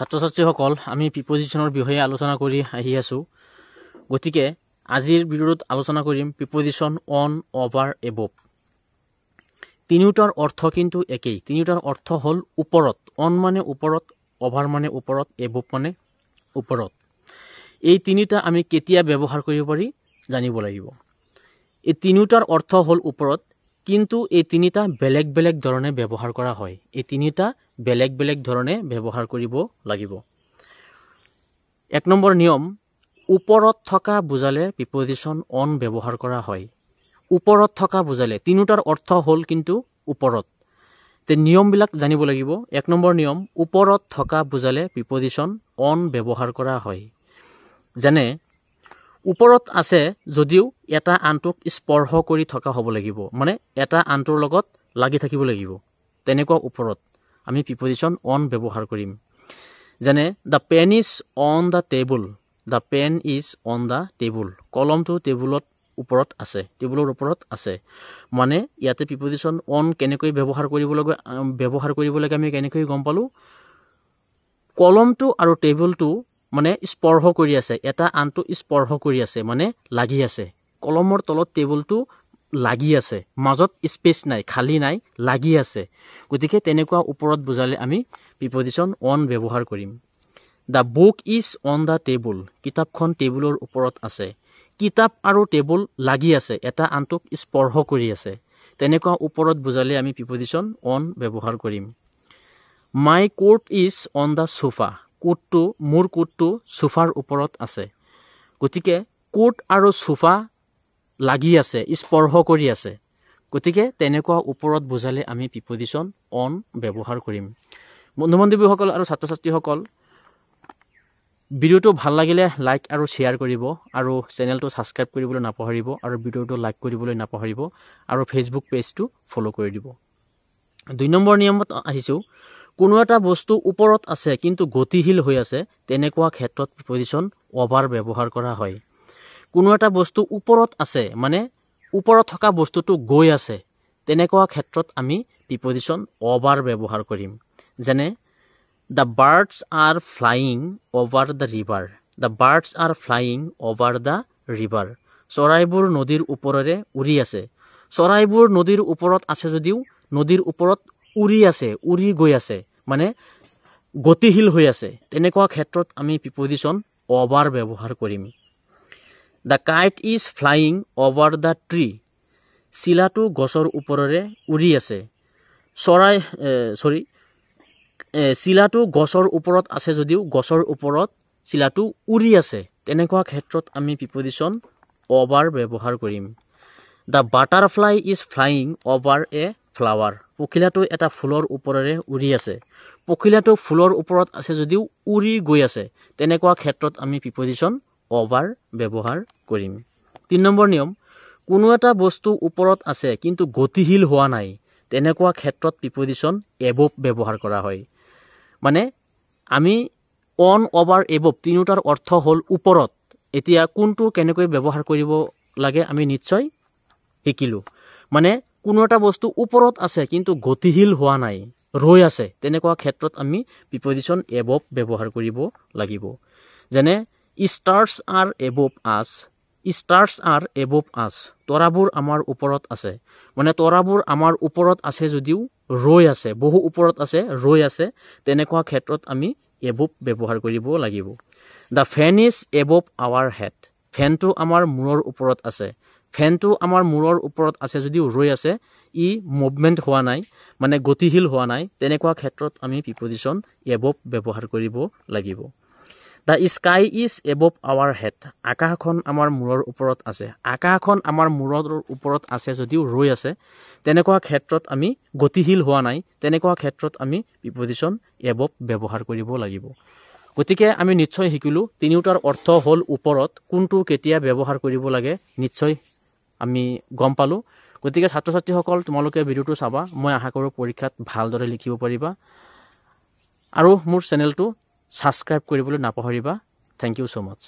ছাত্ৰ ছাত্ৰীসকল আমি প্ৰিপজিশ্যনৰ বিষয়ে আলোচনা কৰি আহি আছো। গতিকে আজিৰ ভিডিঅ'ত আলোচনা কৰিম প্ৰিপজিশ্যন অন, অভাৰ, এবভ। তিনিওটাৰ অৰ্থ কিন্তু একেই। তিনিওটাৰ অৰ্থ হ'ল ওপৰত। অন মানে ওপৰত, অভাৰ মানে ওপৰত, এবভ মানে ওপৰত। এই তিনিটা আমি কেতিয়া ব্যৱহাৰ কৰিব পাৰি জানিব লাগিব। এই তিনিওটাৰ অৰ্থ হ'ল ওপৰত, কিন্তু এই তিনিটা বেলেগ বেলেগ ধৰণে ব্যৱহাৰ কৰা হয়। এই তিনিটা বেলেগ বেলেগ ধৰণে ব্যৱহাৰ কৰিব লাগিব। ১ নম্বৰ নিয়ম, ওপৰত থকা বুজালে প্ৰিপজিশ্যন অন ব্যৱহাৰ কৰা হয়। ওপৰত থকা বুজালে, তিনিওটাৰ অৰ্থ হ'ল কিন্তু ওপৰত। তে নিয়মবিলাক জানিব লাগিব। ১ নম্বৰ নিয়ম, ওপৰত থকা বুজালে প্ৰিপজিশ্যন অন ব্যৱহাৰ কৰা হয়। যেনে ওপৰত আছে যদিও এটা আনটোক স্পৰ্শ কৰি থকা হ'ব লাগিব, মানে এটা আনটোৰ লগত লাগি থাকিব লাগিব। তেনেকুৱা ওপৰত আমি প্ৰিপজিশ্যন অন ব্যৱহাৰ কৰিম। যেনে the pen is on the table. The pen is on the table. কলমটো টেবুলৰ ওপৰত আছে। মানে ইয়াতে প্ৰিপজিশ্যন অন কেনেকৈ ব্যৱহাৰ কৰিব লাগে আমি কেনেকৈ গম পালোঁ? কলমটো আৰু টেবুলটো মানে স্পৰ্শ কৰি আছে, এটা আনটো স্পৰ্শ কৰি আছে, মানে লাগি আছে। কলমৰ তলত টেবুলটো লাগি আছে, মাজত স্পেচ নাই, খালী নাই, লাগি আছে। গতিকে তেনেকুৱা ওপৰত বুজালে আমি প্ৰিপজিশ্যন অন ব্যৱহাৰ কৰিম। The book is on the table. কিতাপখন টেবুলৰ ওপৰত আছে। কিতাপ আৰু টেবুল লাগি আছে, এটা আনটোক স্পৰ্শ কৰি আছে। তেনেকুৱা ওপৰত বুজালে আমি প্ৰিপজিশ্যন অন ব্যৱহাৰ কৰিম। My coat is on the sofa. মোৰ কোটটো সোফাৰ ওপৰত আছে। গতিকে কোট আৰু সোফা লাগি আছে, স্পৰ্শ কৰি আছে। গতিকে তেনেকুৱা ওপৰত বুজালে আমি প্ৰিপজিশ্যন অন ব্যৱহাৰ কৰিম। বন্ধু বান্ধৱীসকল আৰু ছাত্ৰ ছাত্ৰীসকল, ভিডিঅ'টো ভাল লাগিলে লাইক আৰু শ্বেয়াৰ কৰিব, আৰু চেনেলটো ছাবস্ক্ৰাইব কৰিবলৈ নাপাহৰিব, আৰু ভিডিঅ'টো লাইক কৰিবলৈ নাপাহৰিব, আৰু ফেচবুক পেজটো ফ'ল' কৰি দিব। ২ নম্বৰ নিয়মত আহিছোঁ, কোনো এটা বস্তু ওপৰত আছে কিন্তু গতিশীল হৈ আছে, তেনেকুৱা ক্ষেত্ৰত প্ৰিপজিশ্যন অভাৰ ব্যৱহাৰ কৰা হয়। কোনো এটা বস্তু ওপৰত আছে, মানে ওপৰত থকা বস্তুটো গৈ আছে, তেনেকুৱা ক্ষেত্ৰত আমি প্ৰিপজিশ্যন অভাৰ ব্যৱহাৰ কৰিম। যেনে the birds R flying over the river. The birds R flying over the river. চৰাইবোৰ নদীৰ ওপৰেৰে উৰি আছে। চৰাইবোৰ নদীৰ ওপৰত আছে যদিও নদীৰ ওপৰত উৰি গৈ আছে, মানে গতিশীল হৈ আছে। তেনেকুৱা ক্ষেত্ৰত আমি প্ৰিপজিশ্যন অভাৰ ব্যৱহাৰ কৰিম। The kite is flying over the tree. চিলাটো গছৰ ওপৰেৰে উৰি আছে। চিলাটো গছৰ ওপৰত আছে যদিও গছৰ ওপৰত চিলাটো উৰি আছে। তেনেকুৱা ক্ষেত্ৰত আমি প্ৰিপজিশ্যন অভাৰ ব্যৱহাৰ কৰিম। The butterfly is flying over a flower. পখিলাটো এটা ফুলৰ ওপৰেৰে উৰি আছে। পখিলাটো ফুলৰ ওপৰত আছে যদিও উৰি গৈ আছে। তেনেকুৱা ক্ষেত্ৰত আমি প্ৰিপজিশ্যন অভাৰ ব্যৱহাৰ কৰিম। ৩ নম্বৰ নিয়ম, কোনো এটা বস্তু ওপৰত আছে কিন্তু গতিশীল হোৱা নাই, তেনেকুৱা ক্ষেত্ৰত প্ৰিপজিশ্যন এবভ ব্যৱহাৰ কৰা হয়। মানে আমি অন, অভাৰ, এবভ তিনিওটাৰ অৰ্থ হ'ল ওপৰত। এতিয়া কোনটো কেনেকৈ ব্যৱহাৰ কৰিব লাগে আমি নিশ্চয় শিকিলোঁ। মানে কোনো এটা বস্তু ওপৰত আছে কিন্তু গতিশীল হোৱা নাই, ৰৈ আছে, তেনেকুৱা ক্ষেত্ৰত আমি প্ৰিপজিশ্যন এবভ ব্যৱহাৰ কৰিব লাগিব। যেনে ষ্টাৰ্ছ আৰ এবভ আছ। ষ্টাৰ্ছ আৰ এবভ আছ। তৰাবোৰ আমাৰ ওপৰত আছে। মানে তৰাবোৰ আমাৰ ওপৰত আছে যদিও ৰৈ আছে, বহু ওপৰত আছে, ৰৈ আছে। তেনেকুৱা ক্ষেত্ৰত আমি এবভ ব্যৱহাৰ কৰিব লাগিব। The fan is above our head. ফেনটো আমাৰ মূৰৰ ওপৰত আছে। ফেনটো আমাৰ মূৰৰ ওপৰত আছে যদিও ৰৈ আছে, ই মুভমেণ্ট হোৱা নাই, মানে গতিশীল হোৱা নাই। তেনেকুৱা ক্ষেত্ৰত আমি প্ৰিপজিশ্যন এবভ ব্যৱহাৰ কৰিব লাগিব। The sky is above our head. আকাশখন আমাৰ মূৰৰ ওপৰত আছে। আকাশখন আমাৰ মূৰৰ ওপৰত আছে যদিও ৰৈ আছে, তেনেকুৱা ক্ষেত্ৰত আমি গতিশীল হোৱা নাই, তেনেকুৱা ক্ষেত্ৰত আমি প্ৰিপজিশ্যন এবভ ব্যৱহাৰ কৰিব লাগিব। গতিকে আমি নিশ্চয় শিকিলোঁ তিনিওটাৰ অৰ্থ হ'ল ওপৰত। কোনটো কেতিয়া ব্যৱহাৰ কৰিব লাগে নিশ্চয় আমি গম পালোঁ। গতিকে ছাত্ৰ ছাত্ৰীসকল, তোমালোকে ভিডিঅ'টো চাবা। মই আশা কৰোঁ পৰীক্ষাত ভালদৰে লিখিব পাৰিবা, আৰু মোৰ চেনেলটো ছাবস্ক্ৰাইব কৰিবলৈ নাপাহৰিবা। Thank you so' much.